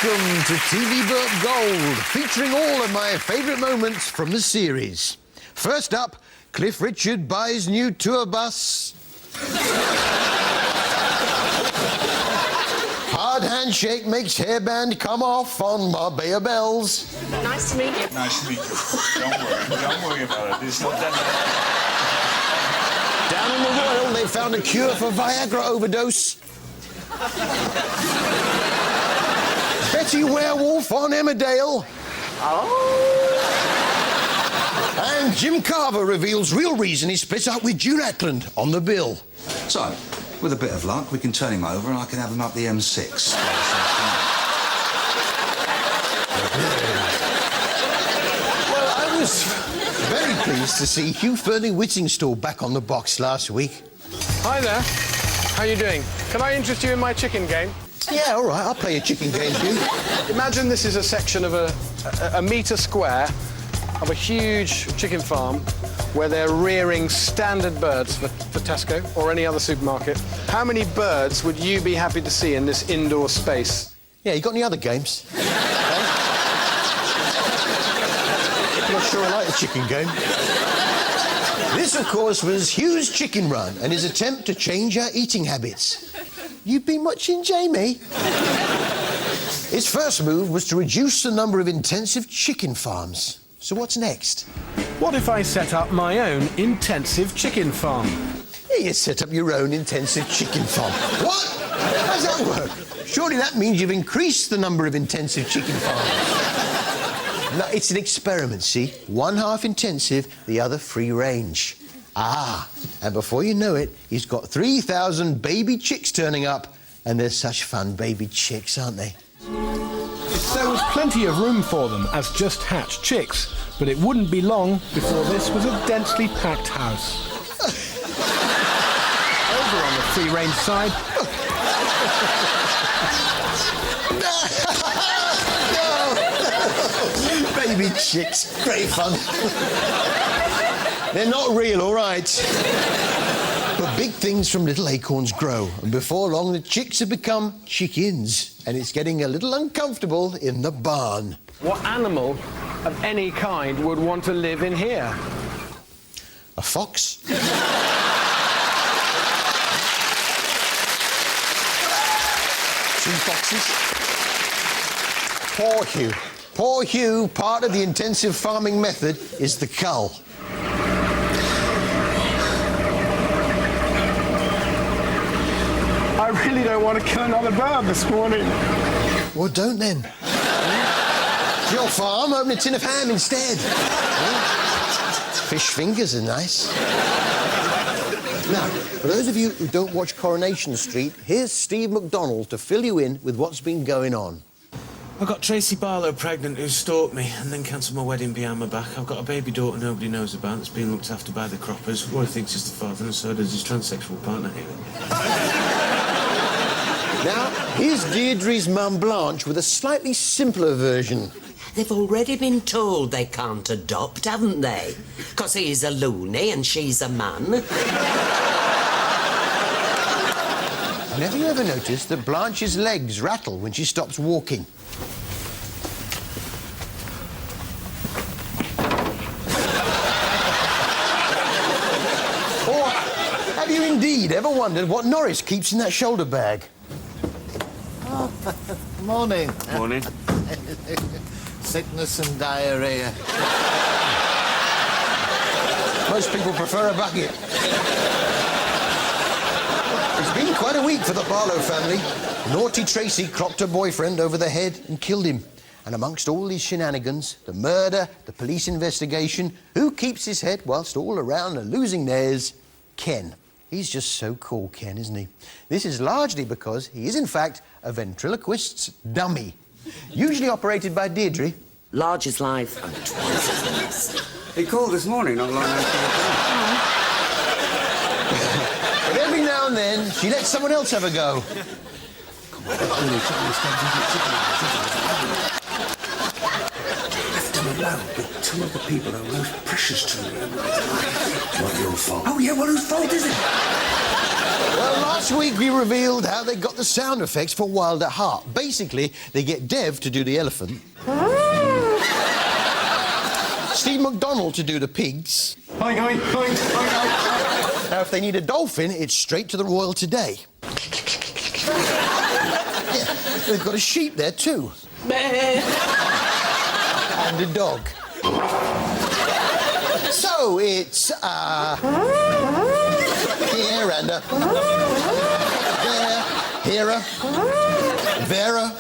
Welcome to TV Burp Gold, featuring all of my favourite moments from the series. First up, Cliff Richard buys new tour bus. Hard handshake makes hairband come off on Marbella Bells. Nice to meet you. Nice to meet you. Don't worry about it. It's not that bad. Down in the Royal, they found a cure for Viagra overdose. Betty Werewolf on Emmerdale. Oh. And Jim Carver reveals real reason he split up with June Ackland on the bill. So, with a bit of luck, we can turn him over and I can have him up the M6. Well, I was very pleased to see Hugh Fearnley-Whittingstall back on the box last week. Hi there. How you doing? Can I interest you in my chicken game? Yeah, all right, I'll play a chicken game, Hugh. Imagine this is a section of a metre square of a huge chicken farm where they're rearing standard birds for Tesco or any other supermarket. How many birds would you be happy to see in this indoor space? Yeah, you got any other games? I'm not sure I like the chicken game. This, of course, was Hugh's chicken run and his attempt to change our eating habits. You've been watching Jamie? His first move was to reduce the number of intensive chicken farms. So what's next? What if I set up my own intensive chicken farm? Yeah, you set up your own intensive chicken farm. What? How does that work? Surely that means you've increased the number of intensive chicken farms. No, it's an experiment, see? One half intensive, the other free range. Ah, and before you know it, he's got 3,000 baby chicks turning up. And they're such fun baby chicks, aren't they? There was plenty of room for them as just hatched chicks, but it wouldn't be long before this was a densely packed house. Over on the free-range side... Baby chicks, great fun. They're not real, all right. But big things from little acorns grow, and before long the chicks have become chickens, and it's getting a little uncomfortable in the barn. What animal of any kind would want to live in here? A fox? Two foxes? Poor Hugh. Poor Hugh, part of the intensive farming method is the cull. I really don't want to kill another bird this morning. Well, don't then. It's your farm, open a tin of ham instead. Fish fingers are nice. Now, for those of you who don't watch Coronation Street, here's Steve McDonald to fill you in with what's been going on. I got Tracy Barlow pregnant who stalked me and then cancelled my wedding behind my back. I've got a baby daughter nobody knows about that's being looked after by the croppers. Roy thinks he's the father and so does his transsexual partner. Now, here's Deirdre's mum Blanche with a slightly simpler version. They've already been told they can't adopt, haven't they? Because he's a loony and she's a man. Have you ever noticed that Blanche's legs rattle when she stops walking? Or have you indeed ever wondered what Norris keeps in that shoulder bag? Oh, morning. Morning. Sickness and diarrhea. Most people prefer a bucket. It's been quite a week for the Barlow family. Naughty Tracy cropped her boyfriend over the head and killed him. And amongst all these shenanigans, the murder, the police investigation, who keeps his head whilst all around are losing theirs? Ken. He's just so cool, Ken, isn't he? This is largely because he is, in fact, a ventriloquist's dummy. Usually operated by Deirdre. Large is life and twice as nice. He called this morning, not long after. But every now and then, she lets someone else have a go. Left him alone with two other people who are most precious to me. It's not your fault. Oh, yeah, well, whose fault is it? Well, last Last week we revealed how they got the sound effects for Wild at Heart. Basically, they get Dev to do the elephant, Steve McDonald to do the pigs. Now, if they need a dolphin, it's straight to the Royal Today. Yeah, they've got a sheep there too. And a dog. So it's here and there, here, Vera,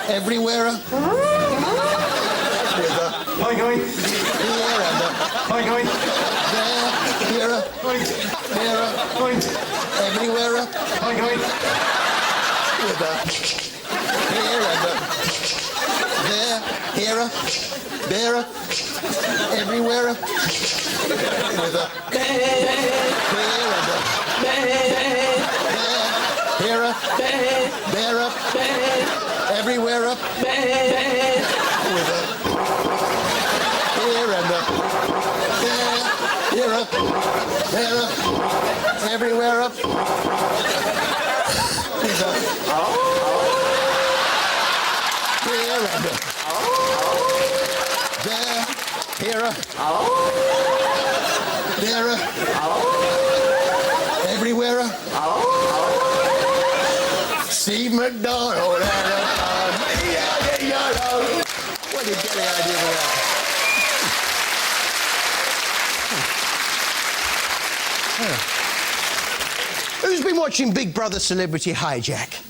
everywhere. With a here and there, here, everywhere. With a here and there, here, there, everywhere. With a here and there, everywhere. With a here and there, everywhere. With a here and there, here, there, everywhere. Steve McDonald. Where did you get the idea of that? Who's been watching Big Brother Celebrity Hijack?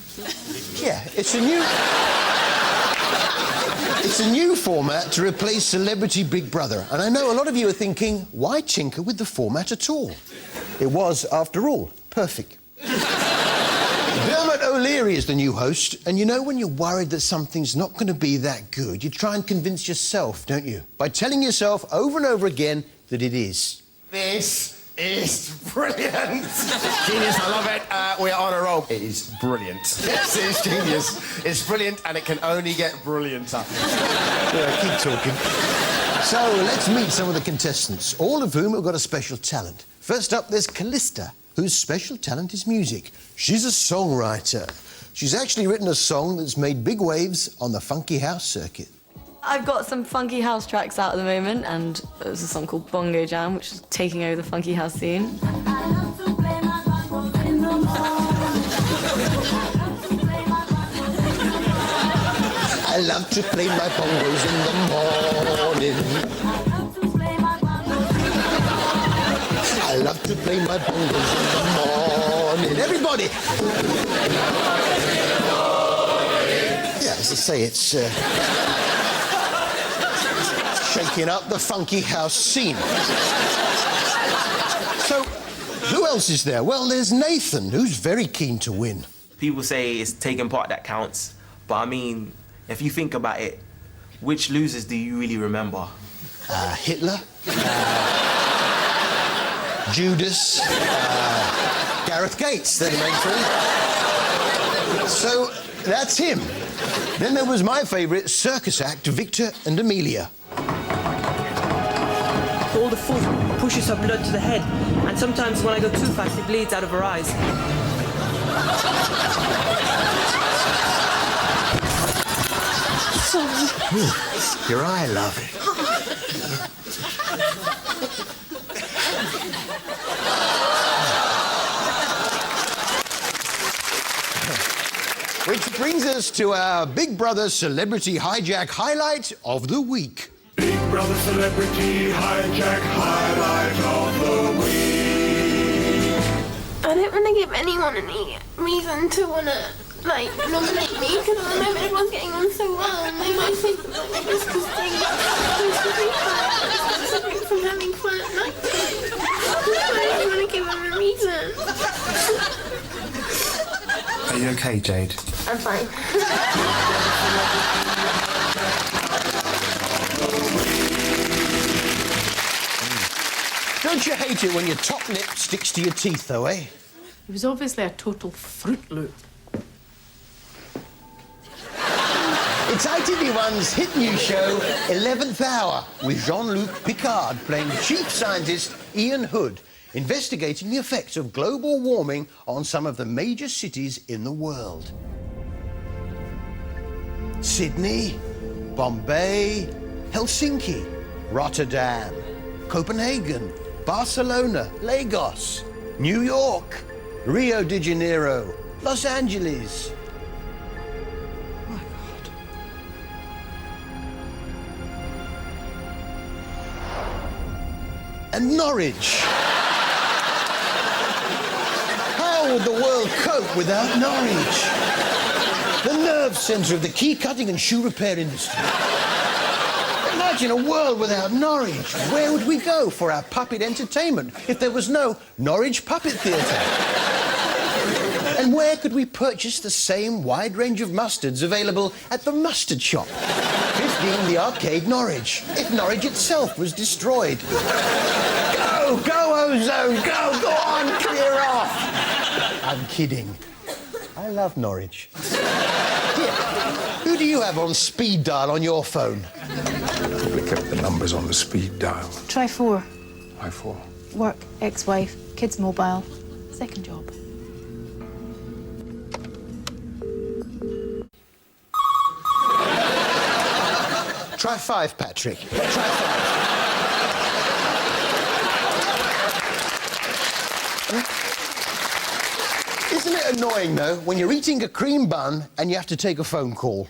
Yeah, it's a new format to replace Celebrity Big Brother. And I know a lot of you are thinking, why tinker with the format at all? It was, after all, perfect. Dermot O'Leary is the new host, and you know when you're worried that something's not going to be that good, you try and convince yourself, don't you? By telling yourself over and over again that it is. This is brilliant. Genius, I love it. We are on a roll. It is brilliant. Yes, it is genius. It's brilliant, and it can only get brillianter. Yeah, keep talking. So, let's meet some of the contestants, all of whom have got a special talent. First up, there's Callista, whose special talent is music. She's a songwriter. She's actually written a song that's made big waves on the funky house circuit. I've got some funky house tracks out at the moment, and there's a song called Bongo Jam, which is taking over the funky house scene. I love to play my bongos in the morning. I love to play my bongos in the morning. Everybody! Yeah, as I say, it's shaking up the funky house scene. So, who else is there? Well, there's Nathan, who's very keen to win. People say it's taking part that counts, but I mean, if you think about it, which losers do you really remember? Hitler, Judas, Gareth Gates, they're the main three. So, that's him. Then there was my favourite circus act, Victor and Amelia. All the foot pushes her blood to the head, and sometimes when I go too fast, it bleeds out of her eyes. Your eye, love. Which brings us to our Big Brother Celebrity Hijack highlight of the week. Big Brother Celebrity Hijack highlight of the week. I don't want to give anyone any reason to want to, nominate me, because I know everyone's getting on so well, and they might think that maybe just because they suffering from having fun at night. I don't want to give them a reason. Are you okay, Jade? I'm fine. Don't you hate it when your top lip sticks to your teeth, though, eh? It was obviously a total Fruit Loop. It's ITV1's hit new show, 11th Hour, with Jean-Luc Picard playing Chief Scientist Ian Hood. investigating the effects of global warming on some of the major cities in the world. Sydney, Bombay, Helsinki, Rotterdam, Copenhagen, Barcelona, Lagos, New York, Rio de Janeiro, Los Angeles. My God. And Norwich. How would the world cope without Norwich? The nerve centre of the key cutting and shoe repair industry. Imagine a world without Norwich. Where would we go for our puppet entertainment if there was no Norwich Puppet Theatre? And where could we purchase the same wide range of mustards available at the mustard shop? 15 the Arcade Norwich, if Norwich itself was destroyed. Go, Ozone, go on, clear off. I'm kidding. I love Norwich. Here, who do you have on speed dial on your phone? Look at the numbers on the speed dial. Try 4. Why 4? Work, ex-wife, kids mobile, second job. Try 5, Patrick. Try 5. Isn't it annoying, though, when you're eating a cream bun and you have to take a phone call?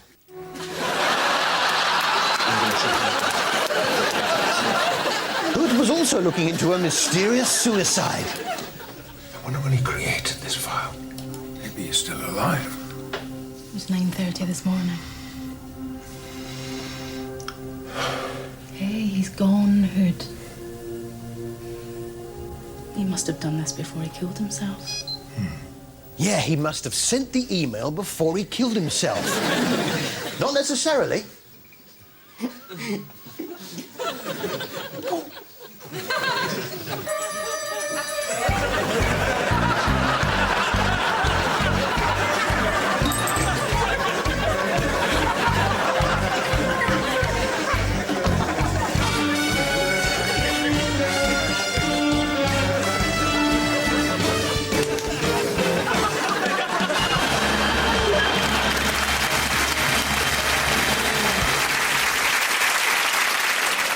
Hood was also looking into a mysterious suicide. I wonder when he created this file. Maybe he's still alive. It was 9:30 this morning. Hey, he's gone, Hood. He must have done this before he killed himself. Yeah, he must have sent the email before he killed himself. Not necessarily.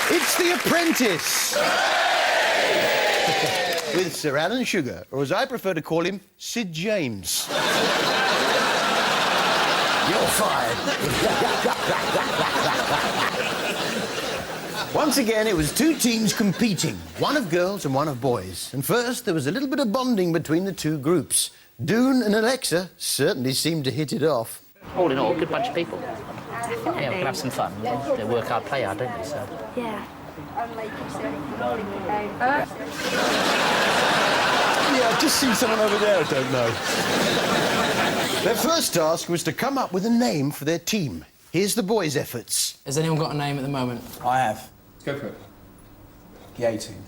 It's The Apprentice! With Sir Alan Sugar, or as I prefer to call him, Sid James. You're fired. Once again, it was 2 teams competing, one of girls and one of boys. And first, there was a little bit of bonding between the 2 groups. Dune and Alexa certainly seemed to hit it off. All in all, a good bunch of people. Yeah, we can have some fun. They work hard, play hard, don't they? So. Yeah. Yeah, I've just seen someone over there I don't know. Their first task was to come up with a name for their team. Here's the boys' efforts. Has anyone got a name at the moment? I have. Let's go for it. The A-Team.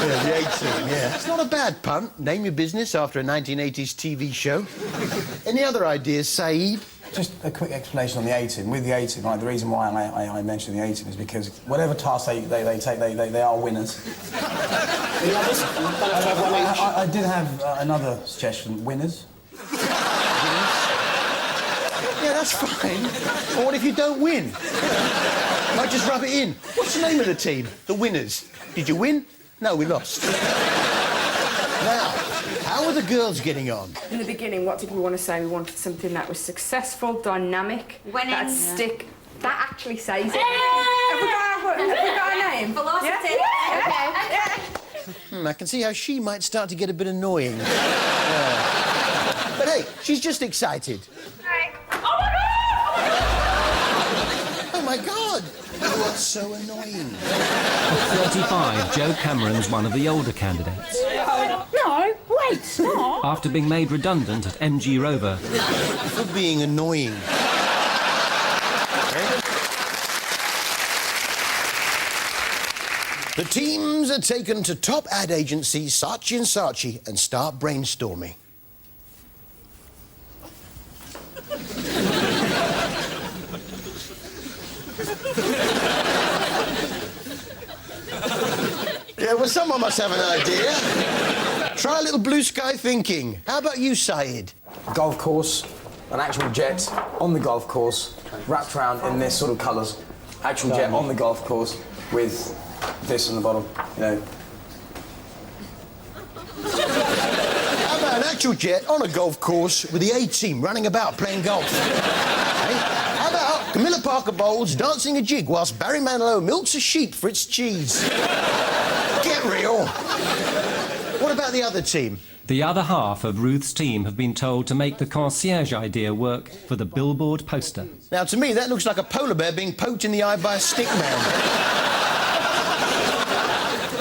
Yeah, the A-Team, yeah. It's not a bad punt. Name your business after a 1980s TV show. Any other ideas, Saeed? Just a quick explanation on the A-Team. With the A-Team, the reason why I mentioned the A-Team is because whatever task they take, they are winners. I did have another suggestion. Winners. Yeah, that's fine. Or what if you don't win? Might just rub it in. What's the name of the team? The Winners. Did you win? No, we lost. Now, how are the girls getting on? In the beginning, what did we want to say? We wanted something that was successful, dynamic, that'd stick. That actually says it. Have we got a name? Velocity. Yeah. I can see how she might start to get a bit annoying. But hey, she's just excited. Oh my God! What's so annoying? At 35, Joe Cameron's one of the older candidates. No, wait, stop. After being made redundant at MG Rover. For being annoying. The teams are taken to top ad agency Saatchi & Saatchi and start brainstorming. Yeah, well, someone must have an idea. Try a little blue sky thinking. How about you, Saeed? Golf course, an actual jet on the golf course, wrapped around in this sort of colours. Actual jet on the golf course with this on the bottom, you know. How about an actual jet on a golf course with the A-team running about playing golf? Hey? How about Camilla Parker Bowles dancing a jig whilst Barry Manilow milks a sheep for its cheese? Get real. What about the other team? The other half of Ruth's team have been told to make the concierge idea work for the billboard poster. Now, to me, that looks like a polar bear being poked in the eye by a stick man.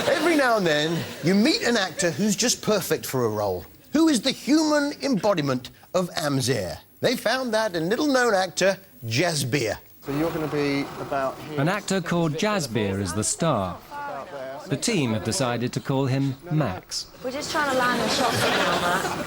Every now and then, you meet an actor who's just perfect for a role, who is the human embodiment of Amzer. They found that in little-known actor, Jazz Beer. So you're going to be about here. An actor called Jazz Beer is the star. The team have decided to call him Max. We're just trying to land the shots now, Matt.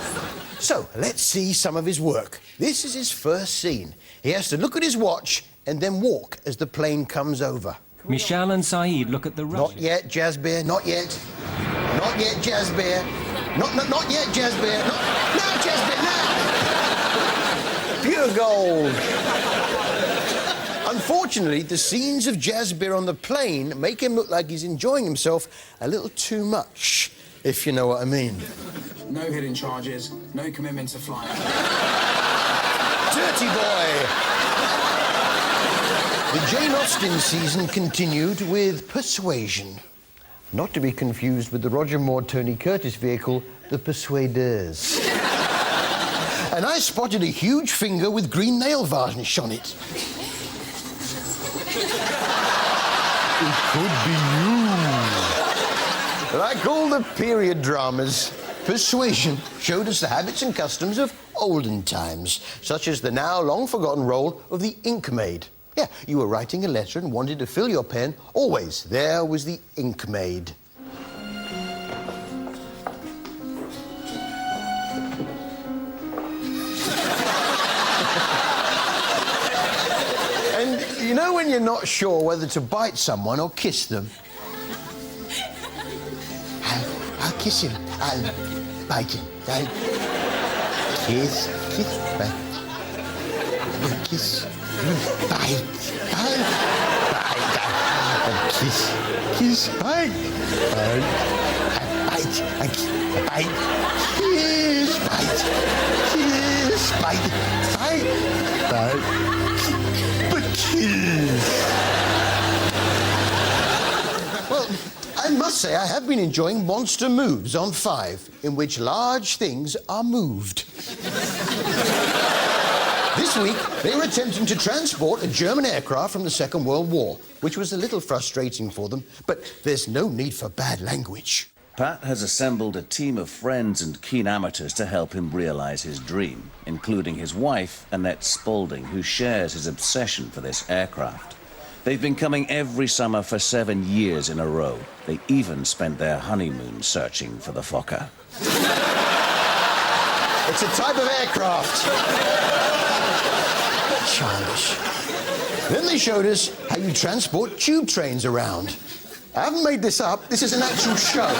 So, let's see some of his work. This is his first scene. He has to look at his watch and then walk as the plane comes over. Michelle and Saeed look at the Not yet, Jazz Beer, not yet. Not yet, Jazz Beer. Not yet, Jazz Beer. Now, Jazz Beer, now! Pure gold. Unfortunately, the scenes of Jazz Beer on the plane make him look like he's enjoying himself a little too much, if you know what I mean. No hidden charges, no commitment to flying. Dirty boy! The Jane Austen season continued with Persuasion. Not to be confused with the Roger Moore Tony Curtis vehicle, the Persuaders. And I spotted a huge finger with green nail varnish on it. It could be you. Like all the period dramas, Persuasion showed us the habits and customs of olden times, such as the now long-forgotten role of the ink maid. Yeah, you were writing a letter and wanted to fill your pen. Always, there was the ink maid. And you know when you're not sure whether to bite someone or kiss them? I'll kiss him. I'll bite him. I'll kiss, bite. Kiss, bite, bite, kiss, bite, bite, kiss, bite, but kiss. Well, I must say I have been enjoying Monster Moves on 5, in which large things are moved. This week, they were attempting to transport a German aircraft from the Second World War, which was a little frustrating for them, but there's no need for bad language. Pat has assembled a team of friends and keen amateurs to help him realize his dream, including his wife, Annette Spaulding, who shares his obsession for this aircraft. They've been coming every summer for 7 years in a row. They even spent their honeymoon searching for the Fokker. It's a type of aircraft. Childish. Then they showed us how you transport tube trains around. I haven't made this up. This is an actual show.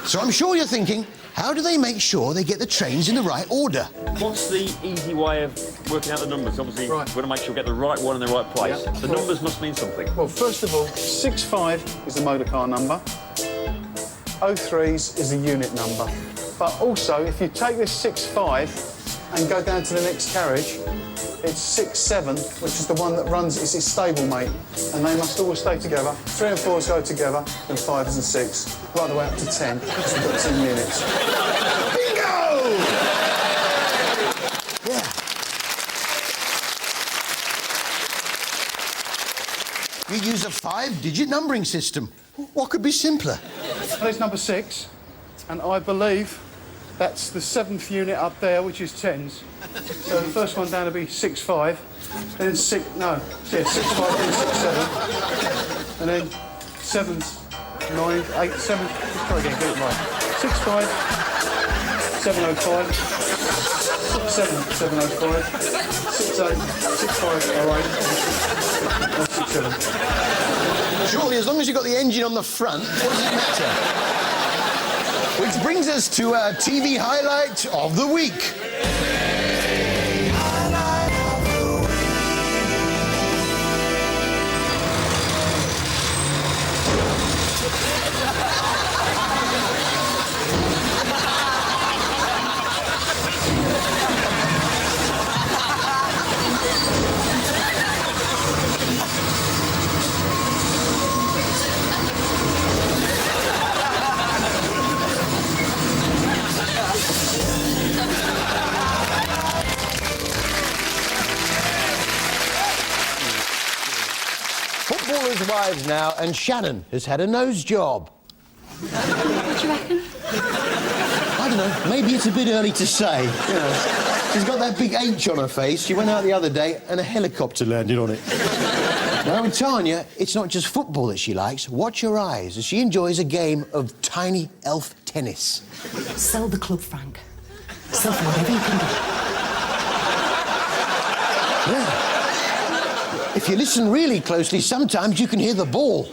So I'm sure you're thinking, how do they make sure they get the trains in the right order? What's the easy way of working out the numbers? Obviously, we want to make sure we get the right one in the right place. Yep. The numbers must mean something. Well, first of all, 65 is the motor car number. 03s is the unit number. But also, if you take this 65 and go down to the next carriage, it's 67, which is the one that runs, it's its stablemate, and they must always stay together. 3 and 4s go together, then 5s and 6, right the way up to 10, because we've got 10 units. Bingo! Yeah. You use a 5-digit numbering system. What could be simpler? There's number 6, and I believe that's the 7th unit up there, which is 10s. So the first one down will be 65, then 6, no, yeah, 65, then 67, and then 7s, 9, 8, 7, let's try again, get it right. 65, 705, 67, 705, 68, 65, 08, and 67. Surely, as long as you've got the engine on the front, what does it matter? Which brings us to our TV highlight of the week. Footballers' wives now, and Shannon has had a nose job. What do you reckon? I don't know, maybe it's a bit early to say. You know, she's got that big H on her face. She went out the other day and a helicopter landed on it. Now, with Tanya, it's not just football that she likes. Watch her eyes as she enjoys a game of tiny elf tennis. Sell the club, Frank. Sell for whatever you can get. Yeah. If you listen really closely, sometimes you can hear the ball.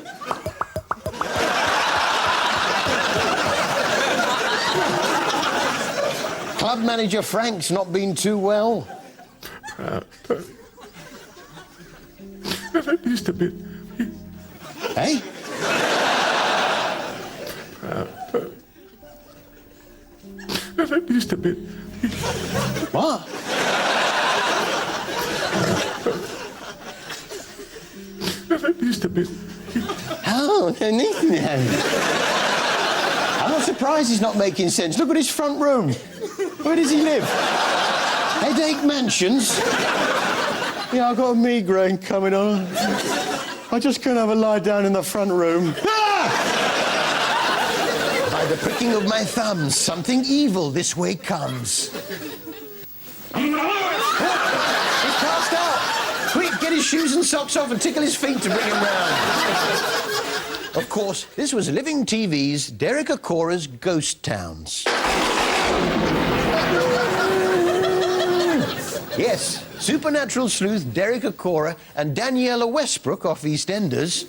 Club manager Frank's not been too well. Just a bit. Hey? Just a bit. What? Just a bit. Oh, I'm not surprised he's not making sense. Look at his front room. Where does he live? Headache Mansions? Yeah, I've got a migraine coming on. I just can't have a lie down in the front room. Ah! By the pricking of my thumbs, something evil this way comes. He's passed out. Quick, get his shoes and socks off and tickle his feet to bring him round. Of course, this was Living TV's Derek Acorah's Ghost Towns. Yes, supernatural sleuth Derek Acorah and Daniela Westbrook off EastEnders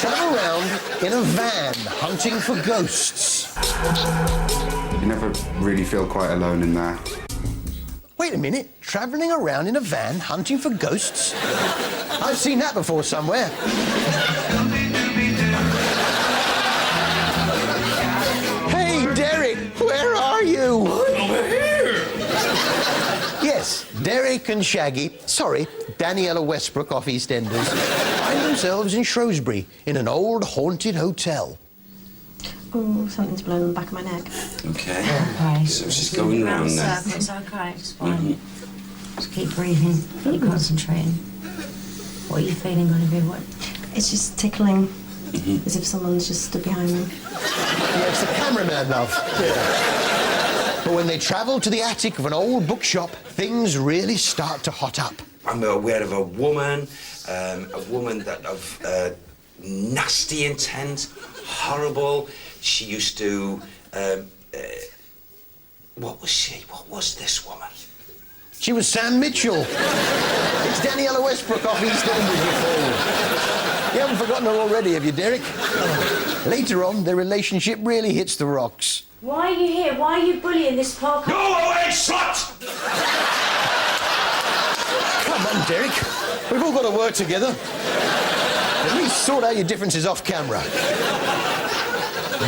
travel around in a van hunting for ghosts. You never really feel quite alone in there. Wait a minute, travelling around in a van hunting for ghosts? I've seen that before somewhere. Hey, Derek, where are you? Over here! Yes, Derek and Shaggy, sorry, Daniela Westbrook off EastEnders, find themselves in Shrewsbury in an old haunted hotel. Oh, something's blowing the back of my neck. Okay. Okay. So it's just going round there. It's okay, it's fine. Just keep breathing, keep concentrating. What are you feeling going to be? What? It's just tickling, as if someone's just stood behind me. Yeah, it's the cameraman, love. Yeah. But when they travel to the attic of an old bookshop, things really start to hot up. I'm aware of a woman that of nasty intent, horrible. She used to, what was she? What was this woman? She was Sam Mitchell. It's Daniela Westbrook off EastEnders, you fool. You haven't forgotten her already, have you, Derek? Later on, their relationship really hits the rocks. Why are you here? Why are you bullying this park? Go away, slut! Come on, Derek. We've all got to work together. At least sort out your differences off camera.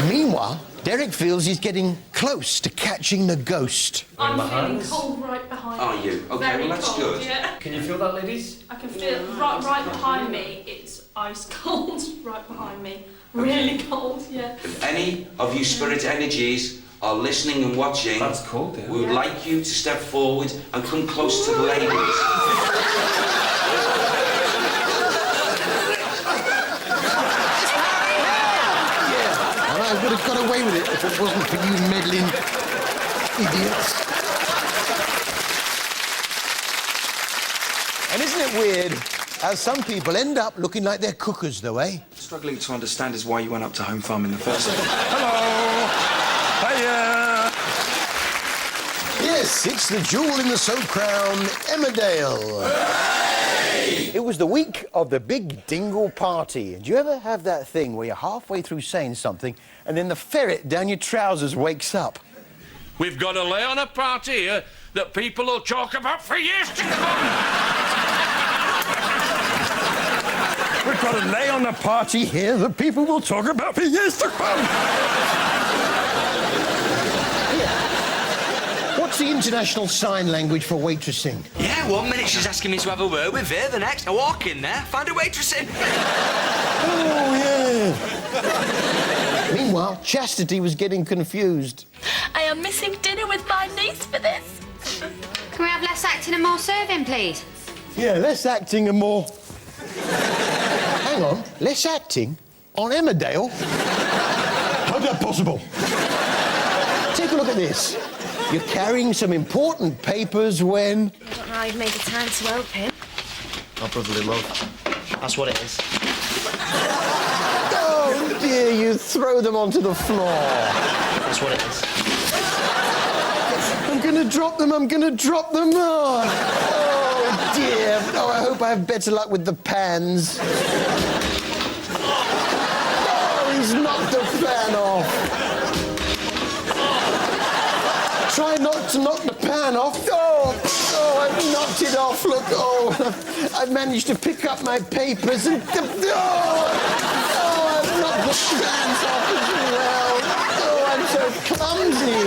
Meanwhile, Derek feels he's getting close to catching the ghost. I'm feeling cold right behind me. Are you? Okay, Very well, that's cold, good. Yeah. Can you feel that, ladies? I can feel it right behind me. It's ice cold right behind me. Really cold, yeah. If any of you spirit energies are listening and watching, that's cold, yeah. we would like you to step forward and come close to the ladies. And I would have got away with it if it wasn't for you meddling idiots. And isn't it weird how some people end up looking like they're cookers, though, eh? Struggling to understand is why you went up to Home Farm in the first place. Hello! Hiya! Yes, it's the jewel in the soap crown, Emmerdale. It was the week of the big dingle party. Do you ever have that thing where you're halfway through saying something and then the ferret down your trousers wakes up? We've got to lay on a party here that people will talk about for years to come. We've got to lay on a party here that people will talk about for years to come. What's the international sign language for waitressing? Yeah, 1 minute she's asking me to have a word with her, the next I walk in there, find a waitress in. Oh, yeah. Meanwhile, Chastity was getting confused. I am missing dinner with my niece for this. Can we have less acting and more serving, please? Yeah, less acting and more... Hang on, less acting on Emmerdale? How's that possible? Take a look at this. You're carrying some important papers when... I don't know how you've made the time to help him. Our brotherly love. That's what it is. Oh, dear, you throw them onto the floor. That's what it is. I'm gonna drop them. Oh, dear. Oh, I hope I have better luck with the pans. Oh, he's knocked the pan off. Try not to knock the pan off. Oh, I've knocked it off. Look, I've managed to pick up my papers and... I've knocked the pans off as well. Oh, I'm so clumsy.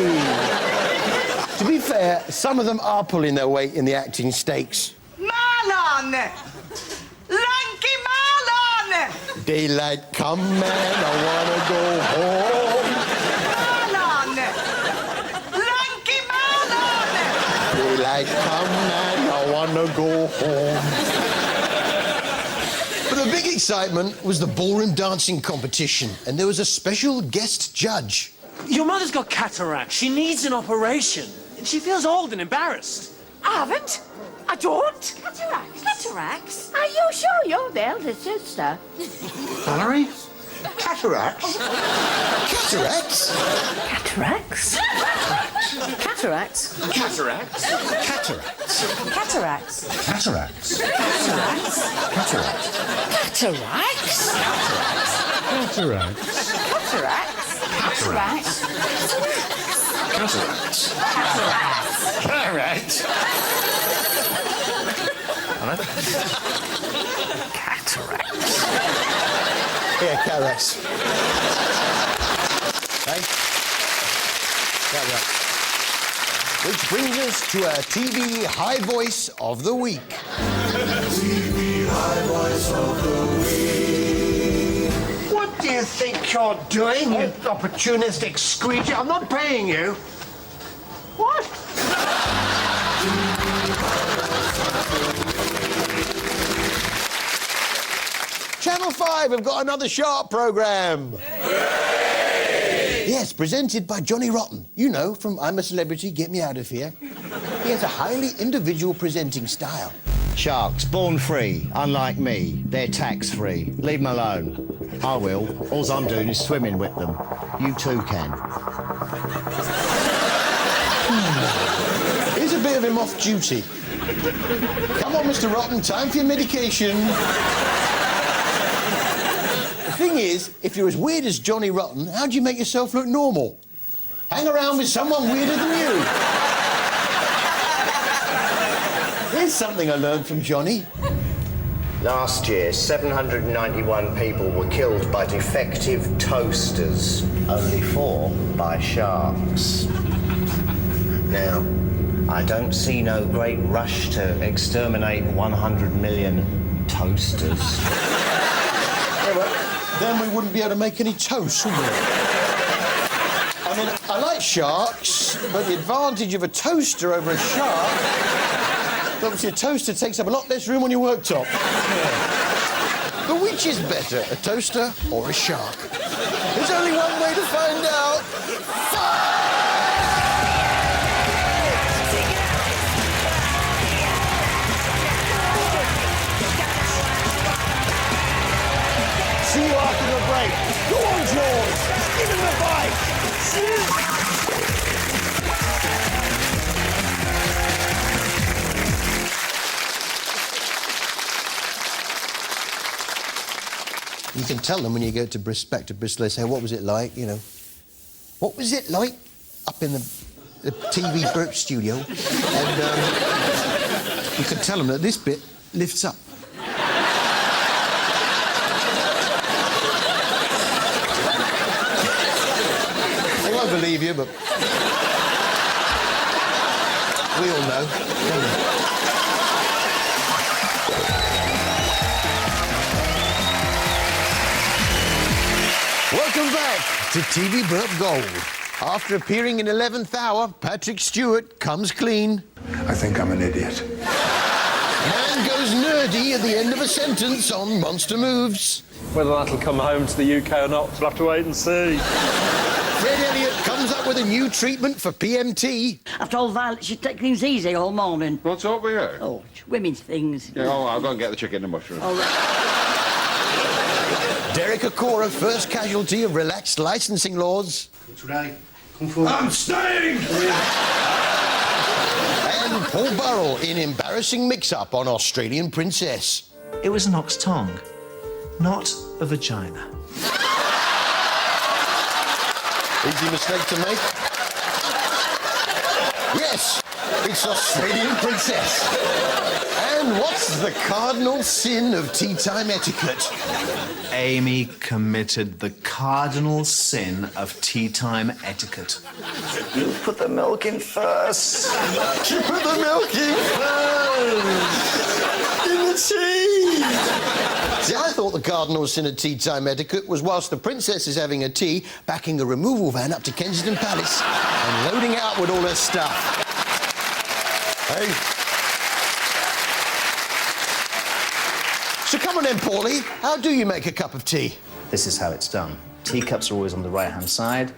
To be fair, some of them are pulling their weight in the acting stakes. Marlon! Lanky Marlon! Daylight come and I wanna go home. Marlon! Lanky Marlon! Daylight come and I wanna go home. But the big excitement was the ballroom dancing competition, and there was a special guest judge. Your mother's got cataracts. She needs an operation. She feels old and embarrassed. I haven't. I don't. Cataracts? Cataracts? Are you sure you're the elder sister? Valerie? Cataracts? Cataracts? Cataracts? Cataracts? Cataracts? Cataracts? Cataracts? Cataracts? Cataracts? Cataracts? Cataracts? Cataracts? Cataracts? Cataracts? Cataracts? Cataracts? Cataracts? Yeah, cataracts. Hey? Cataracts. Which brings us to our TV High Voice of the Week. TV High Voice of the Week. What do you think you're doing, you opportunistic screecher? I'm not paying you. What? Channel 5 have got another sharp programme. Yes, presented by Johnny Rotten. You know, from I'm a Celebrity, Get Me Out of Here. He has a highly individual presenting style. Sharks, born free, unlike me. They're tax-free. Leave them alone. I will. All I'm doing is swimming with them. You too can. Here's a bit of him off duty. Come on, Mr. Rotten, time for your medication. The thing is, if you're as weird as Johnny Rotten, how do you make yourself look normal? Hang around with someone weirder than you. Here's something I learned from Johnny. Last year, 791 people were killed by defective toasters. Only 4 by sharks. Now, I don't see no great rush to exterminate 100 million toasters. Yeah, well, then we wouldn't be able to make any toast, would we? I mean, I like sharks, but the advantage of a toaster over a shark... Obviously, a toaster takes up a lot less room on your worktop. Yeah. But which is better, a toaster or a shark? There's only one way to find out. See you after the break. Go on, George. Give him the bite. can tell them when you go to back to Bristol, they say, what was it like, you know? What was it like up in the TV Burp studio? And you can tell them that this bit lifts up. They won't believe you, but we all know, don't we? Welcome back to TV Burp Gold. After appearing in 11th Hour, Patrick Stewart comes clean. I think I'm an idiot. Man goes nerdy at the end of a sentence on Monster Moves. Whether that'll come home to the UK or not, we'll have to wait and see. Fred Elliott comes up with a new treatment for PMT. I've told Violet she'd take things easy all morning. What's up with you? Oh, it's women's things. Yeah, I'll go and get the chicken and mushroom. All right. Derek Acora, first casualty of relaxed licensing laws. Today, come forward. I'm staying! And Paul Burrell in embarrassing mix-up on Australian Princess. It was an ox tongue, not a vagina. Easy mistake to make. Yes, it's Australian Princess. And what's the cardinal sin of tea time etiquette? Amy committed the cardinal sin of tea time etiquette. You put the milk in first. She put the milk in first. In the tea. See, I thought the cardinal sin of tea time etiquette was whilst the princess is having a tea, backing a removal van up to Kensington Palace and loading out with all her stuff. Hey. So come on then, Paulie. How do you make a cup of tea? This is how it's done. Teacups are always on the right-hand side.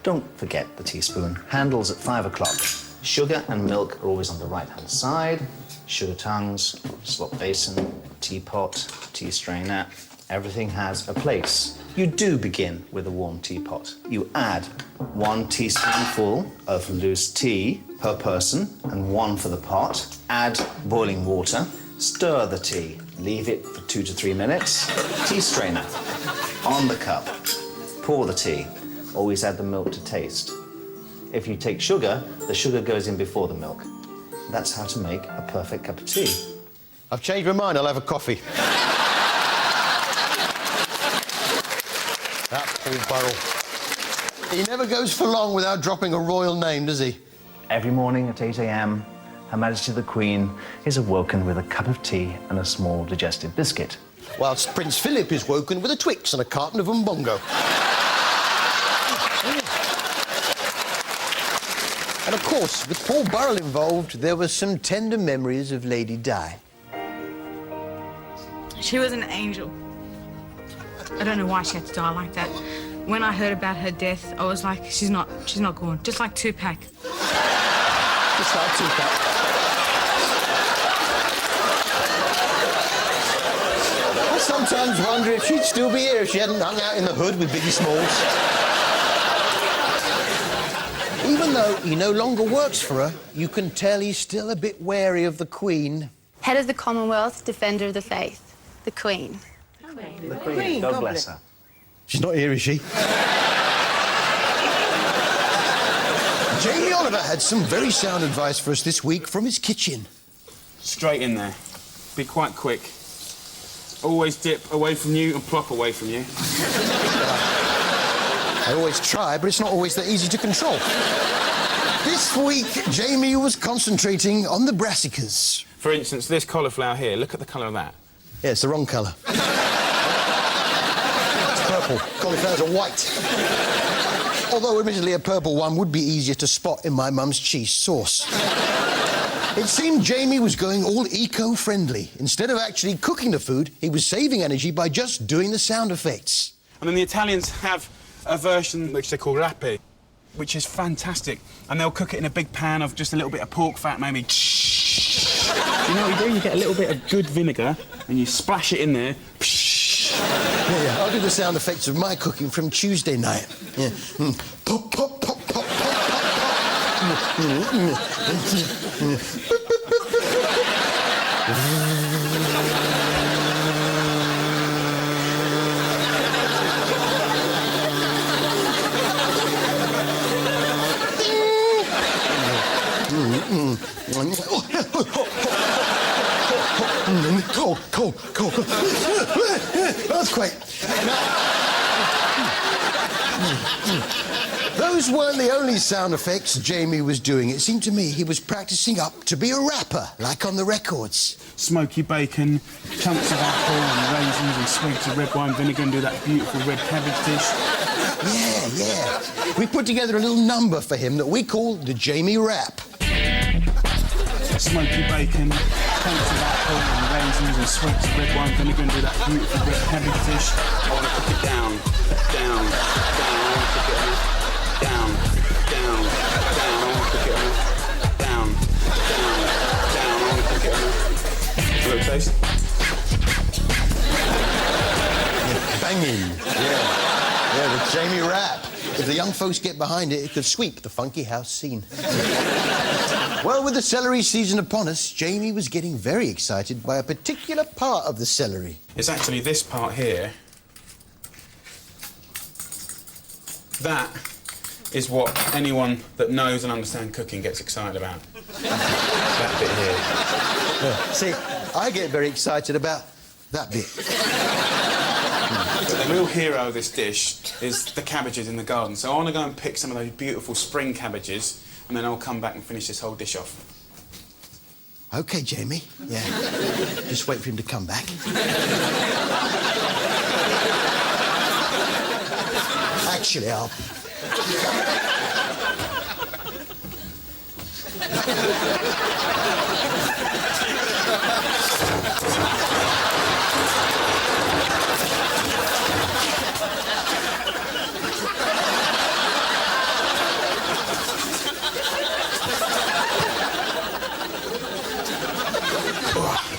Don't forget the teaspoon. Handles at 5 o'clock. Sugar and milk are always on the right-hand side. Sugar tongues, slop basin, teapot, tea strainer. Everything has a place. You do begin with a warm teapot. You add 1 teaspoonful of loose tea per person and 1 for the pot. Add boiling water. Stir the tea. Leave it for 2 to 3 minutes. Tea strainer on the cup. Pour the tea. Always add the milk to taste. If you take sugar, the sugar goes in before the milk. That's how to make a perfect cup of tea. I've changed my mind. I'll have a coffee. That Paul Burrell. He never goes for long without dropping a royal name, does he? Every morning at 8 a.m, Her Majesty the Queen is awoken with a cup of tea and a small digestive biscuit. Whilst Prince Philip is woken with a Twix and a carton of Umbongo. And of course, with Paul Burrell involved, there were some tender memories of Lady Di. She was an angel. I don't know why she had to die like that. When I heard about her death, I was like, she's not gone. Just like Tupac. Just like Tupac. I sometimes wonder if she'd still be here if she hadn't hung out in the hood with Biggie Smalls. Even though he no longer works for her, you can tell he's still a bit wary of the Queen. Head of the Commonwealth, defender of the faith, the Queen. The Queen, God bless her. She's not here, is she? Jamie Oliver had some very sound advice for us this week from his kitchen. Straight in there. Be quite quick. Always dip away from you and plop away from you. I always try, but it's not always that easy to control. This week, Jamie was concentrating on the brassicas. For instance, this cauliflower here, look at the colour of that. Yeah, it's the wrong colour. It's purple. Cauliflowers are white. Although, admittedly, a purple one would be easier to spot in my mum's cheese sauce. It seemed Jamie was going all eco-friendly. Instead of actually cooking the food, he was saving energy by just doing the sound effects. And then the Italians have a version which they call rape, which is fantastic. And they'll cook it in a big pan of just a little bit of pork fat, maybe. You know what you do? You get a little bit of good vinegar and you splash it in there. Yeah, I'll do the sound effects of my cooking from Tuesday night. Yeah. Pop, pop, pop, pop, pop, pop, pop. cold. Earthquake. Those weren't the only sound effects Jamie was doing. It seemed to me he was practicing up to be a rapper, like on the records. Smoky bacon, chunks of apple and raisins and swigs of red wine vinegar and do that beautiful red cabbage dish. Yeah. We put together a little number for him that we call the Jamie Rap. Smoky bacon, chunks of apple and raisins and swigs of red wine vinegar and do that beautiful red cabbage dish. I want to cook it down. I want to cook it down. I want to cook it down. I want to cook it Little taste. Banging. Yeah, the Jamie Rap. If the young folks get behind it, it could sweep the funky house scene. Well, with the celery season upon us, Jamie was getting very excited by a particular part of the celery. It's actually this part here. That is what anyone that knows and understands cooking gets excited about. That bit here. Yeah. See, I get very excited about that bit. The real hero of this dish is the cabbages in the garden. So I want to go and pick some of those beautiful spring cabbages, and then I'll come back and finish this whole dish off. OK, Jamie. Yeah. Just wait for him to come back. Actually, I'll...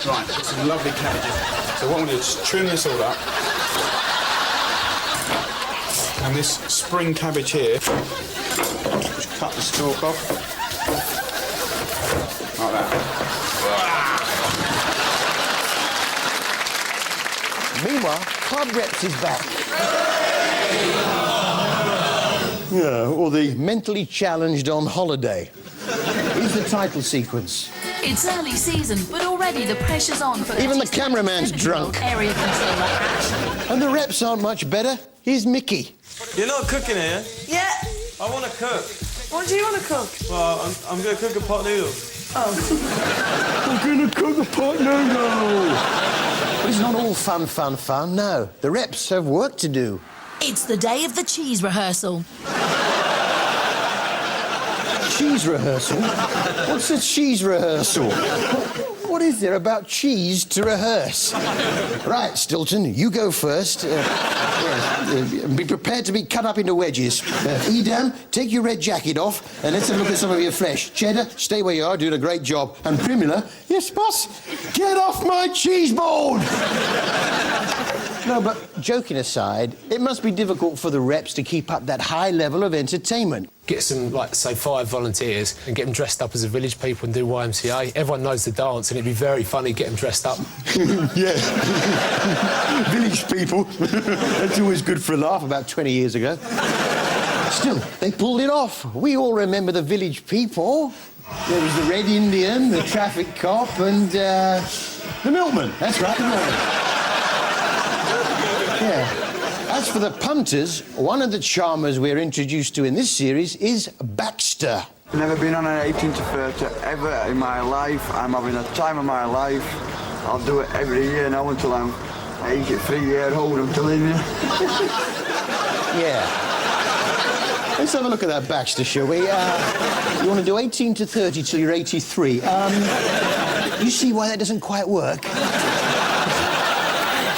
Right, got some lovely cabbages. So what I'm going to do is just trim this all up. And this spring cabbage here, just cut the stalk off. Like that. Meanwhile, Club Reps is back. Yeah, or the mentally challenged on holiday. Here's the title sequence. It's early season, but already the pressure's on for... Even the cameraman's drunk. Area controller Ash. And the reps aren't much better. Here's Mickey. You're not cooking here? Yeah. I want to cook. What do you want to cook? Well, I'm going to cook a pot noodle. Oh. I'm going to cook a pot noodle. But it's not all fun, no. The reps have work to do. It's the day of the cheese rehearsal. Cheese rehearsal? What's a cheese rehearsal? What is there about cheese to rehearse? Right, Stilton, you go first. Be prepared to be cut up into wedges. Edam, take your red jacket off and let's have a look at some of your flesh. Cheddar, stay where you are, doing a great job. And Primula, yes, boss, get off my cheese board! No, but joking aside, it must be difficult for the reps to keep up that high level of entertainment. Get some, like, say, 5 volunteers and get them dressed up as a village people and do YMCA. Everyone knows the dance and it'd be very funny, get them dressed up. Yeah. Village people. That's always good for a laugh, about 20 years ago. Still, they pulled it off. We all remember the village people. There was the Red Indian, the traffic cop and, the milkman. That's right, the milkman. Yeah. As for the punters, one of the charmers we're introduced to in this series is Baxter. Never been on an 18 to 30 ever in my life. I'm having a time of my life. I'll do it every year now until I'm 83-year-old, I'm telling you. Yeah. Let's have a look at that Baxter, shall we? You want to do 18 to 30 till you're 83. You see why that doesn't quite work?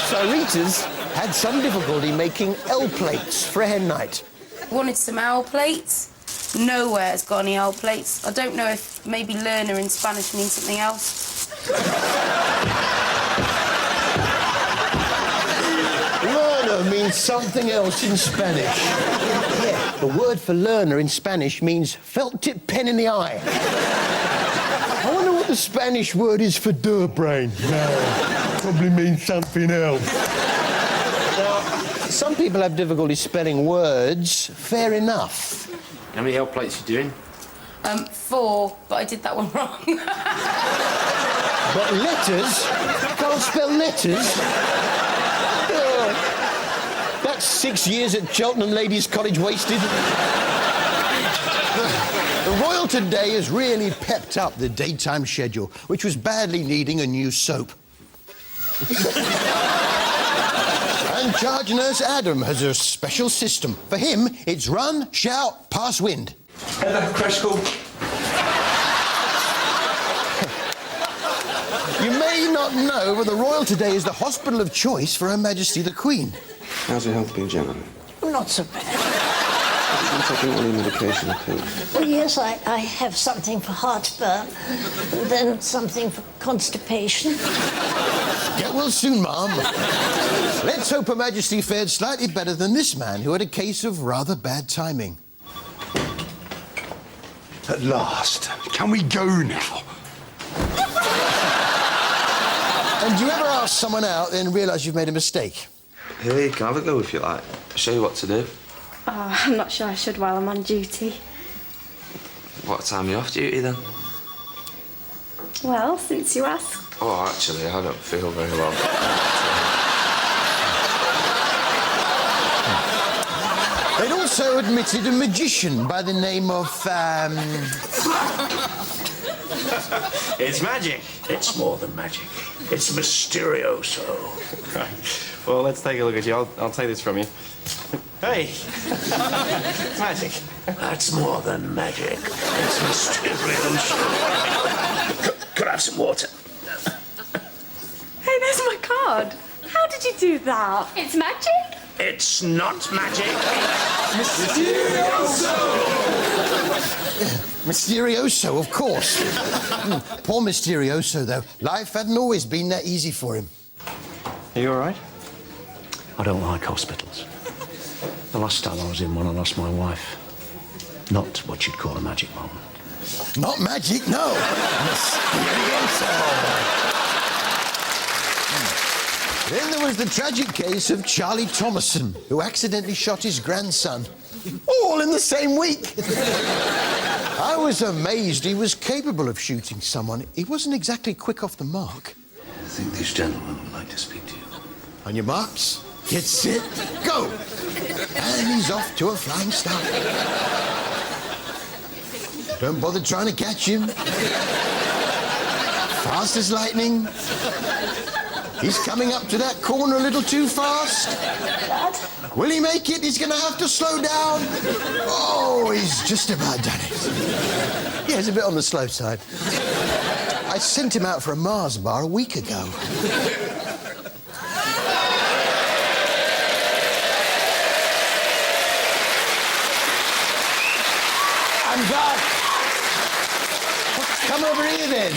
So Rita's had some difficulty making L plates for a hen night. Wanted some L plates. Nowhere's got any L plates. I don't know if maybe learner in Spanish means something else. Learner means something else in Spanish. Yeah, the word for learner in Spanish means felt-tip pen in the eye. I wonder what the Spanish word is for brain. No, probably means something else. Some people have difficulty spelling words. Fair enough. How many L plates you doing? 4, but I did that one wrong. But letters, come can't spell letters? Oh, that's 6 years at Cheltenham Ladies' College wasted. The Royal Today has really pepped up the daytime schedule, which was badly needing a new soap. And charge nurse Adam has a special system. For him, it's run, shout, pass wind. Heather, crash school. You may not know, but the Royal Today is the hospital of choice for Her Majesty the Queen. How's your health been, gentlemen? Not so bad. I'm taking all your medication, I think. Well, yes, I have something for heartburn, and then something for constipation. Get well soon, Ma'am. Let's hope Her Majesty fared slightly better than this man who had a case of rather bad timing. At last. Can we go now? And do you ever ask someone out, then realise you've made a mistake? Here, you can have a go if you like. I'll show you what to do. Oh, I'm not sure I should while I'm on duty. What time are you off duty, then? Well, since you asked. Oh, actually, I don't feel very well. They'd also admitted a magician by the name of, It's magic. It's more than magic. It's mysterioso. Right. Well, let's take a look at you. I'll take this from you. Hey! It's magic. That's more than magic. It's mysterioso. Could I have some water? Hey, there's my card. How did you do that? It's magic. It's not magic. Mysterioso, of course. Poor Mysterioso, though. Life hadn't always been that easy for him. Are you all right? I don't like hospitals. The last time I was in one, I lost my wife. Not what you'd call a magic moment. Not magic, no. Mysterioso. Then there was the tragic case of Charlie Thomason, who accidentally shot his grandson. All in the same week. I was amazed he was capable of shooting someone. He wasn't exactly quick off the mark. I think this gentleman would like to speak to you. On your marks, get set, go! And he's off to a flying start. Don't bother trying to catch him. Fast as lightning. He's coming up to that corner a little too fast. Dad? Will he make it? He's going to have to slow down. Oh, he's just about done it. Yeah, he's a bit on the slow side. I sent him out for a Mars bar a week ago. I'm back. Come over here, then.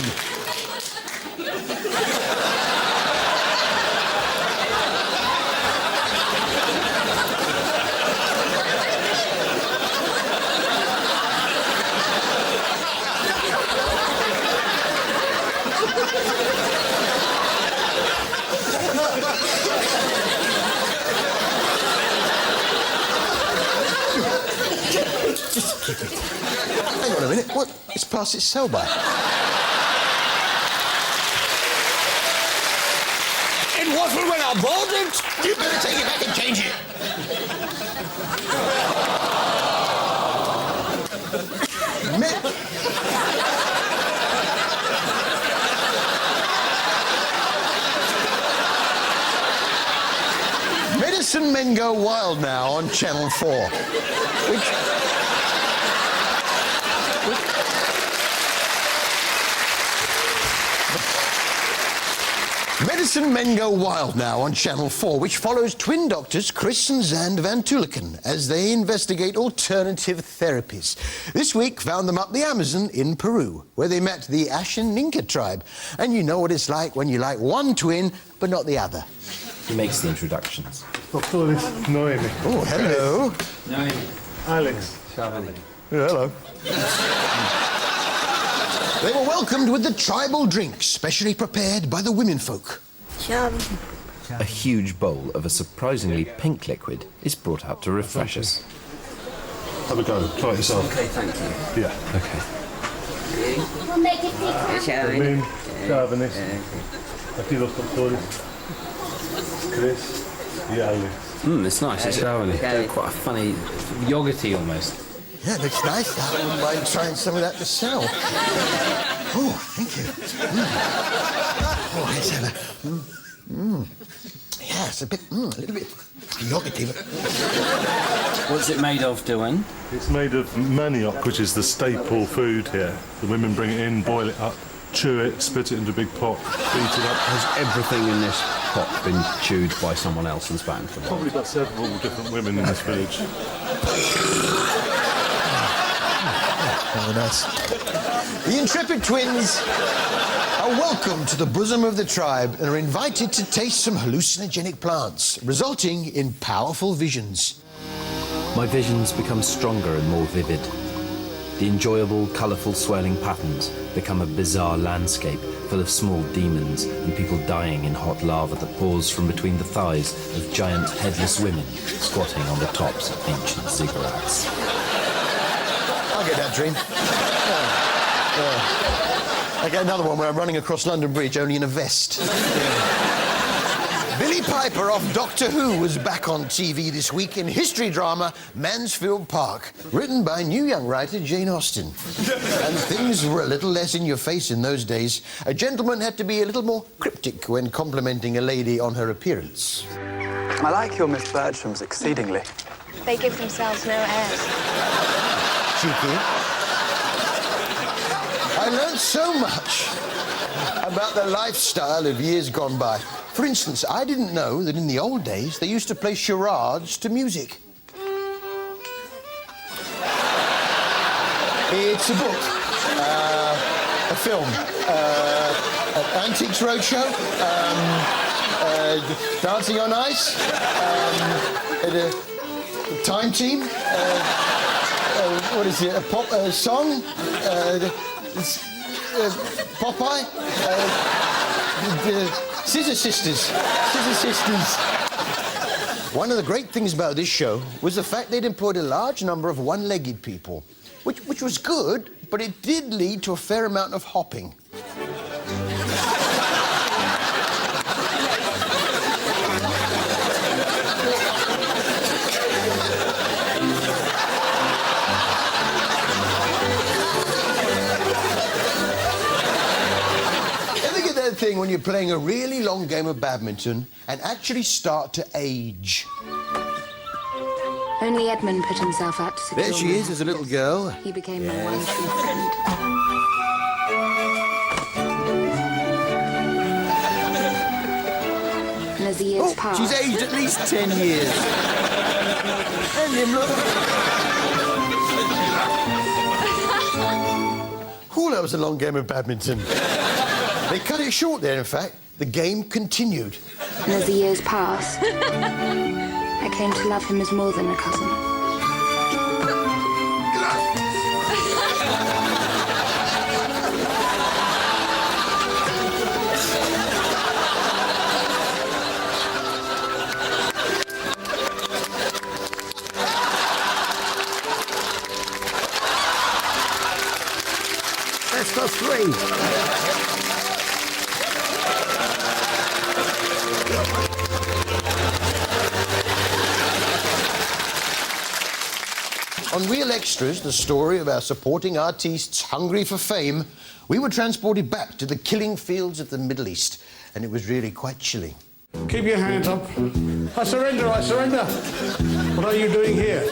Just keep it. Hang on a minute. What? It's past its sell-by. It wasn't when I bought it. You better take it back and change it. Medicine Men Go Wild now on Channel 4. Medicine Men Go Wild now on Channel 4, which follows twin doctors Chris and Zand Van Tuliken as they investigate alternative therapies. This week found them up the Amazon in Peru, where they met the Ashaninka tribe. And you know what it's like when you like one twin, but not the other. He makes the introductions. Doctor Noemi. Oh, hello. Noemi. Alex. Charlie. Hello. They were welcomed with the tribal drink, specially prepared by the womenfolk. A huge bowl of a surprisingly pink liquid is brought out to refresh us. Have a go. Try it yourself. Okay, thank you. Yeah. Okay. We'll make it big. Charvin. Aquí los doctores. Chris y Alex. It's nice. It's quite a funny, yogurty almost. Yeah, it looks nice. I wouldn't mind trying some of that myself. Oh, thank you. Oh, let's have a... Yeah, it's a little bit yogurty, but... What's it made of, Dylan? It's made of manioc, which is the staple food here. The women bring it in, boil it up, chew it, spit it into a big pot, beat it up. Has everything in this pot been chewed by someone else and spat into the pot? Probably got several different women in this village. Oh, nice. The intrepid twins are welcome to the bosom of the tribe and are invited to taste some hallucinogenic plants, resulting in powerful visions. My visions become stronger and more vivid. The enjoyable, colourful, swirling patterns become a bizarre landscape full of small demons and people dying in hot lava that pours from between the thighs of giant headless women squatting on the tops of ancient ziggurats. I'll get that dream. I get another one where I'm running across London Bridge only in a vest. Billy Piper of Doctor Who was back on TV this week in history drama Mansfield Park, written by new young writer Jane Austen. And things were a little less in your face in those days. A gentleman had to be a little more cryptic when complimenting a lady on her appearance. I like your Miss Bertrams exceedingly. They give themselves no airs. Cheeky. I learned so much about the lifestyle of years gone by. For instance, I didn't know that in the old days they used to play charades to music. It's a book, a film, an Antiques Roadshow, Dancing on Ice, a Time Team, what is it, a pop song, Popeye, Scissor Sisters. One of the great things about this show was the fact they'd employed a large number of one-legged people, which was good, but it did lead to a fair amount of hopping. Thing when you're playing a really long game of badminton and actually start to age. Only Edmund put himself out to secure There she is as a little girl. He became my one true friend. And as the years passed... She's aged at least 10 years. And him, look. Oh, that was a long game of badminton. They cut it short there, in fact. The game continued. And as the years passed, I came to love him as more than a cousin. That's for free. On Real Extras, the story of our supporting artists hungry for fame, we were transported back to the killing fields of the Middle East, and it was really quite chilling. Keep your hands up. I surrender, I surrender. What are you doing here?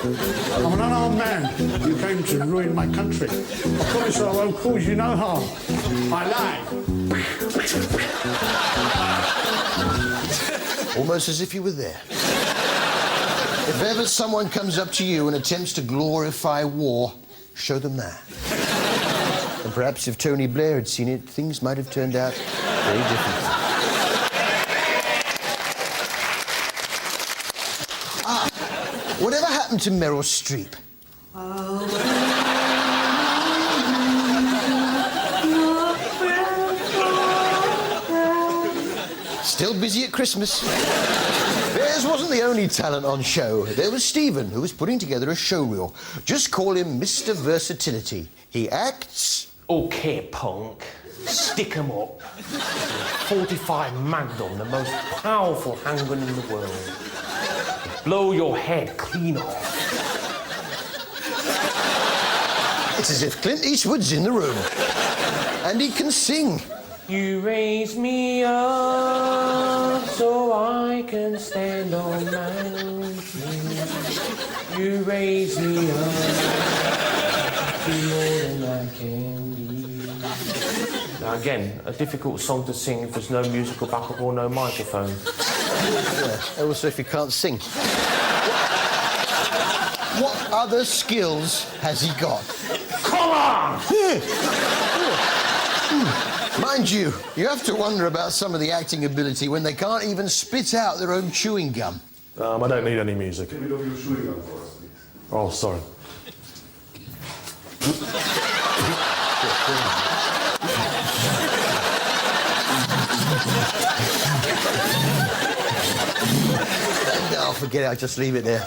I'm an unarmed man. You came to ruin my country. I promise I won't cause you no harm. I lie. Almost as if you were there. If ever someone comes up to you and attempts to glorify war, show them that. And perhaps if Tony Blair had seen it, things might have turned out very differently. Whatever happened to Meryl Streep? Still busy at Christmas. Theirs wasn't the only talent on show. There was Stephen, who was putting together a showreel. Just call him Mr. Versatility. He acts... Okay, punk. Stick 'em up. 45 Magnum, the most powerful handgun in the world. Blow your head clean off. It's as if Clint Eastwood's in the room. And he can sing. You raise me up so I can stand on mountains. You raise me up to more than I can be. Now again, a difficult song to sing if there's no musical backup or no microphone. Yeah, also if you can't sing. What other skills has he got? Come on! Mind you, you have to wonder about some of the acting ability when they can't even spit out their own chewing gum. I don't need any music. Can you do your chewing gum for us, please? Oh, sorry. No, forget it, I'll just leave it there.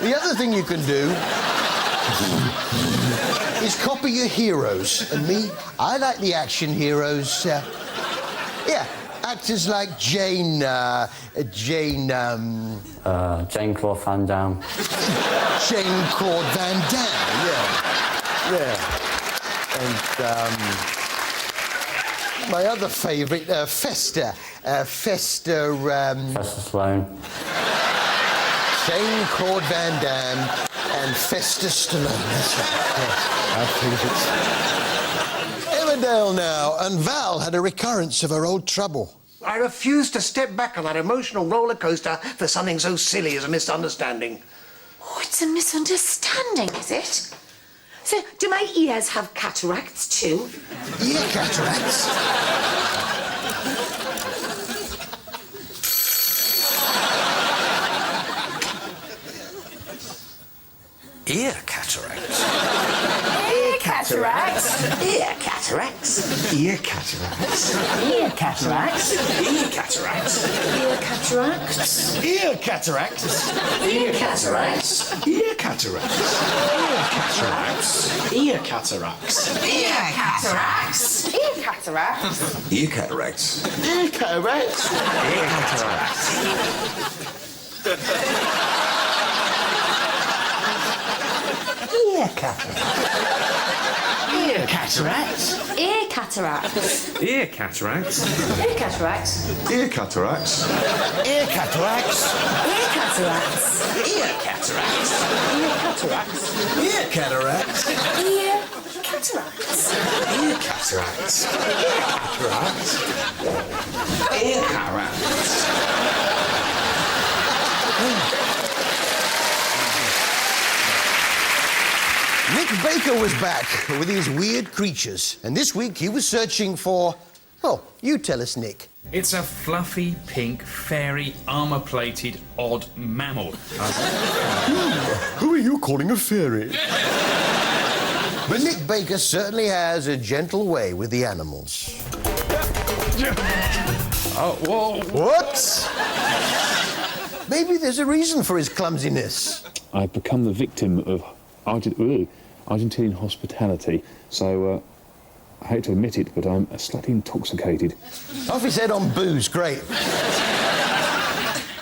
The other thing you can do is copy your heroes. And me, I like the action heroes. Yeah, actors like Jane Claude Van Damme. Jane Claude Van Damme, yeah. And, my other favourite, Fester Sloane. Jane Claude Van Damme and Fester Stallone. That's right. Yeah, our favourites. Emmerdale now, and Val had a recurrence of her old trouble. I refuse to step back on that emotional roller coaster for something so silly as a misunderstanding. Oh, it's a misunderstanding, is it? So, do my ears have cataracts too? Ear cataracts? Ear cataracts. Ear cataracts? Ear cataracts. Ear cataracts. Ear cataracts? Ear cataracts. Ear cataracts? Ear cataracts. Ear cataracts? Ear cataracts. Ear cataracts. Ear cataracts? Ear cataracts? Ear cataracts. Ear cataracts? Ear cataracts. Ear cataracts? Ear cataracts. Ear cataracts? Ear cataracts. Ear cataracts? Ear cataracts. Ear cataracts. Ear cataracts? Ear cataracts. Ear cataracts? Ear cataracts. Ear cataracts? Ear cataracts. Ear cataracts. Nick Baker was back with his weird creatures, and this week he was searching for... Oh, you tell us, Nick. It's a fluffy, pink, fairy, armour-plated, odd mammal. Who are you calling a fairy? But Nick Baker certainly has a gentle way with the animals. Oh, whoa. What? Maybe there's a reason for his clumsiness. I've become the victim of Argentinian hospitality, so I hate to admit it, but I'm slightly intoxicated. Off his head on booze, great.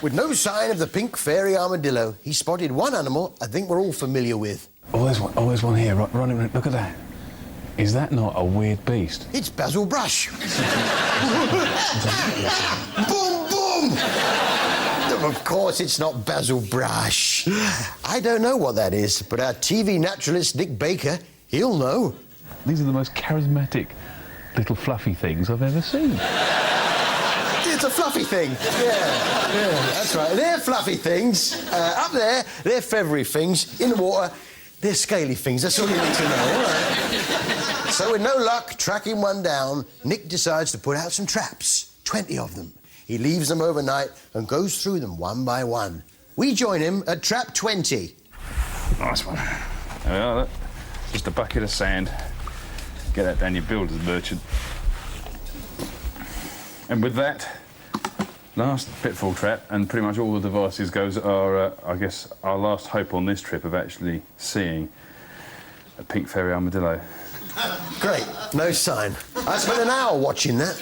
With no sign of the pink fairy armadillo, he spotted one animal I think we're all familiar with. Oh, there's one here. Ronnie, look at that. Is that not a weird beast? It's Basil Brush. Boom, boom! Of course it's not Basil Brush. I don't know what that is, but our TV naturalist Nick Baker, he'll know. These are the most charismatic little fluffy things I've ever seen. It's a fluffy thing. Yeah, that's right. They're fluffy things. Up there, they're feathery things. In the water, they're scaly things. That's all you need to know, all right? So with no luck tracking one down, Nick decides to put out some traps, 20 of them. He leaves them overnight and goes through them one by one. We join him at trap 20. Nice one. There we are, look. Just a bucket of sand. Get that down your builder's merchant. And with that, last pitfall trap, and pretty much all the devices goes are, I guess, our last hope on this trip of actually seeing a pink fairy armadillo. Great, no sign. I spent an hour watching that.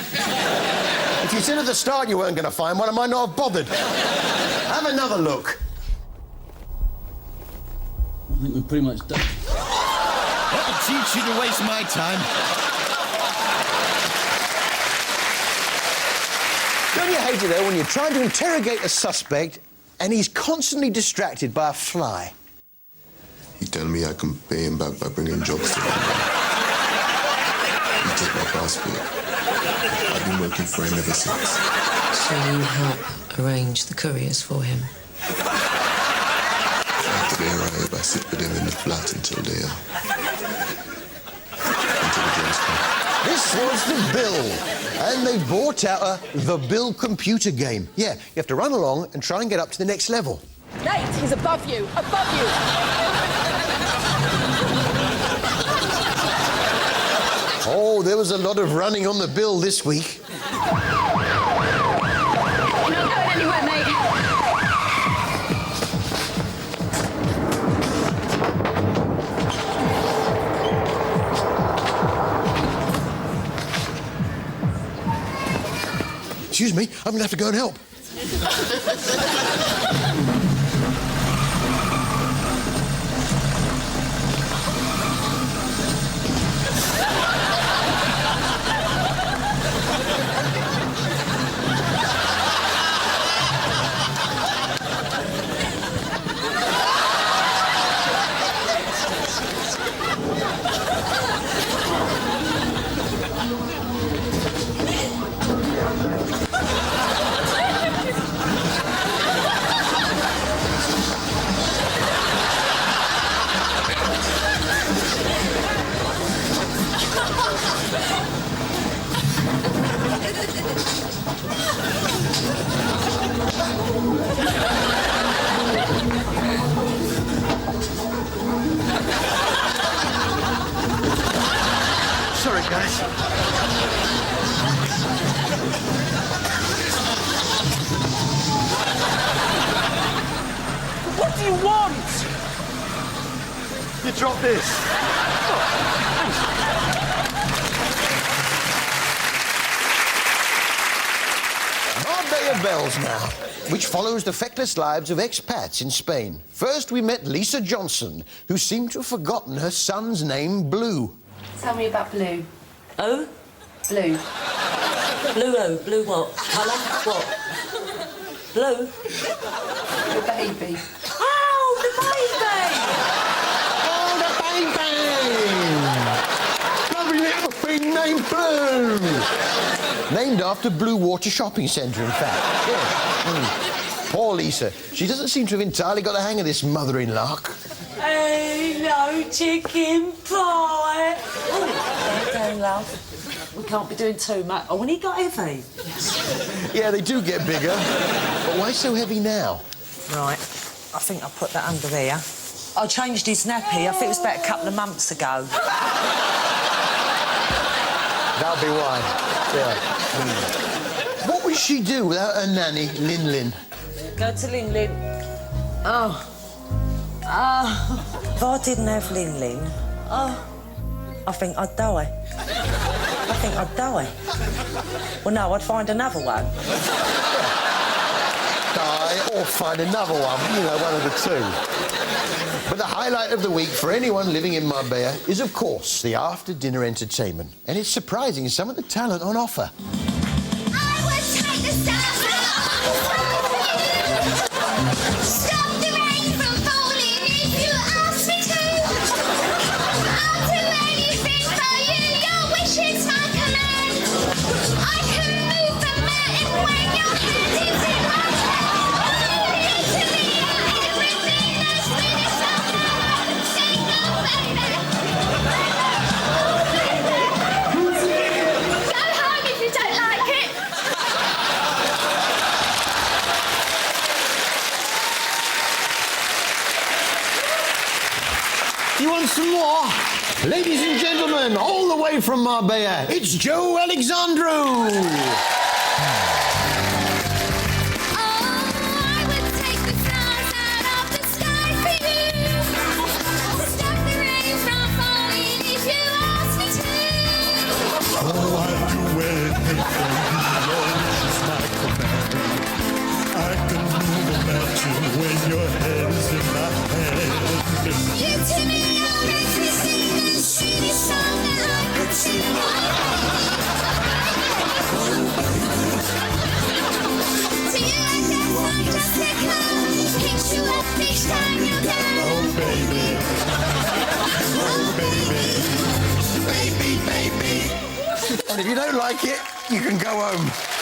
If you said at the start you weren't going to find one, I might not have bothered. Have another look. I think we're pretty much done. That'll teach you to waste my time. Don't you hate it, though, when you're trying to interrogate a suspect and he's constantly distracted by a fly? He tell me I can pay him back by bringing jobs to him. He took my passport. I've been working for him ever since. So you help arrange the couriers for him? After they arrive, I sit with them in the flat until they until the jobs come. This was the Bill, and they brought out a The Bill computer game. Yeah, you have to run along and try and get up to the next level. Nate, he's above you, above you. Oh, there was a lot of running on the Bill this week. You're not going anywhere, mate. Excuse me, I'm going to have to go and help. Sorry, guys. What do you want? You drop this. Marbella Bells now, which follows the feckless lives of expats in Spain. First, we met Lisa Johnson, who seemed to have forgotten her son's name, Blue. Tell me about Blue. Oh? Blue. Blue oh? Blue what? Colour? What? Blue? Your baby. Oh, the baby! Oh, the baby! Lovely little thing named Blue! Named after Blue Water Shopping Centre, in fact. Yeah. Poor Lisa. She doesn't seem to have entirely got the hang of this mothering lark. Hello, chicken pie. Oh, down, love. We can't be doing too much. Oh, when he got heavy. Yeah, they do get bigger. But why so heavy now? Right. I think I'll put that under there. I changed his nappy. I think it was about a couple of months ago. That'll be why. Yeah. What would she do without her nanny, Lin Lin? Go to Lin Lin. Oh. Oh. If I didn't have Lin Lin, I think I'd die. I think I'd die. Well, no, I'd find another one. Die or find another one, you know, one of the two. But the highlight of the week for anyone living in Marbella is, of course, the after-dinner entertainment. And it's surprising some of the talent on offer. Stop the rain from falling if you ask me to. I'll do anything for you, your wish is my command. I can move the mountain when your hand is in my hand. To me, everything that's really so hard. Say no, baby. Go home if you don't like it. You want some more? Ladies and gentlemen, all the way from Marbella, it's Joe Alexandru. Stop the rain from falling if you ask me And if you don't like it, you can go home.